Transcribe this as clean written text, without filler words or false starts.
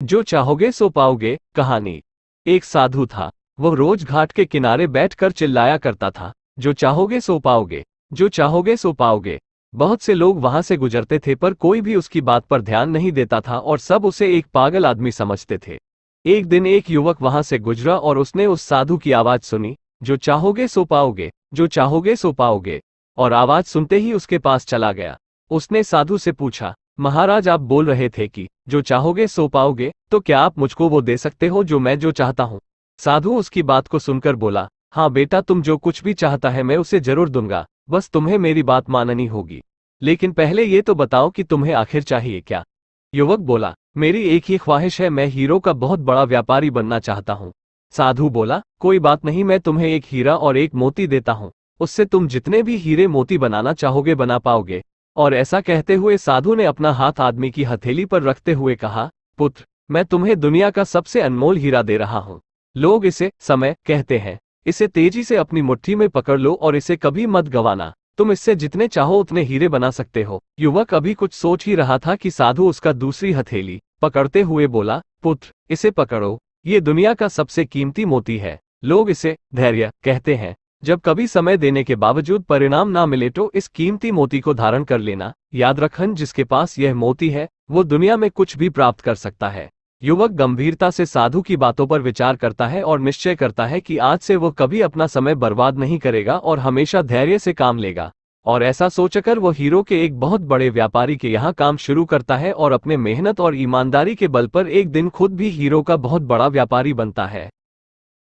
जो चाहोगे सो पाओगे। कहानी। एक साधु था। वह रोज घाट के किनारे बैठकर चिल्लाया करता था, जो चाहोगे सो पाओगे, जो चाहोगे सो पाओगे। बहुत से लोग वहां से गुजरते थे पर कोई भी उसकी बात पर ध्यान नहीं देता था और सब उसे एक पागल आदमी समझते थे। एक दिन एक युवक वहां से गुजरा और उसने उस साधु की आवाज सुनी, जो चाहोगे सो पाओगे, जो चाहोगे सो पाओगे, और आवाज सुनते ही उसके पास चला गया। उसने साधु से पूछा, महाराज आप बोल रहे थे कि जो चाहोगे सो पाओगे, तो क्या आप मुझको वो दे सकते हो जो मैं जो चाहता हूँ? साधु उसकी बात को सुनकर बोला, हाँ बेटा, तुम जो कुछ भी चाहता है मैं उसे जरूर दूंगा, बस तुम्हें मेरी बात माननी होगी। लेकिन पहले ये तो बताओ कि तुम्हें आखिर चाहिए क्या? युवक बोला, मेरी एक ही ख्वाहिश है, मैं हीरो का बहुत बड़ा व्यापारी बनना चाहता हूँ। साधु बोला, कोई बात नहीं, मैं तुम्हें एक हीरा और एक मोती देता हूँ, उससे तुम जितने भी हीरे मोती बनाना चाहोगे बना पाओगे। और ऐसा कहते हुए साधु ने अपना हाथ आदमी की हथेली पर रखते हुए कहा, पुत्र, मैं तुम्हें दुनिया का सबसे अनमोल हीरा दे रहा हूँ। लोग इसे समय कहते हैं। इसे तेजी से अपनी मुट्ठी में पकड़ लो और इसे कभी मत गंवाना। तुम इससे जितने चाहो उतने हीरे बना सकते हो। युवक अभी कुछ सोच ही रहा था कि साधु उसका दूसरी हथेली पकड़ते हुए बोला, पुत्र, इसे पकड़ो, ये दुनिया का सबसे कीमती मोती है। लोग इसे धैर्य कहते हैं। जब कभी समय देने के बावजूद परिणाम ना मिले तो इस कीमती मोती को धारण कर लेना। याद रखन, जिसके पास यह मोती है वो दुनिया में कुछ भी प्राप्त कर सकता है। युवक गंभीरता से साधु की बातों पर विचार करता है और निश्चय करता है कि आज से वो कभी अपना समय बर्बाद नहीं करेगा और हमेशा धैर्य से काम लेगा। और ऐसा सोचकर वो हीरो के एक बहुत बड़े व्यापारी के यहाँ काम शुरू करता है और अपने मेहनत और ईमानदारी के बल पर एक दिन खुद भी हीरो का बहुत बड़ा व्यापारी बनता है।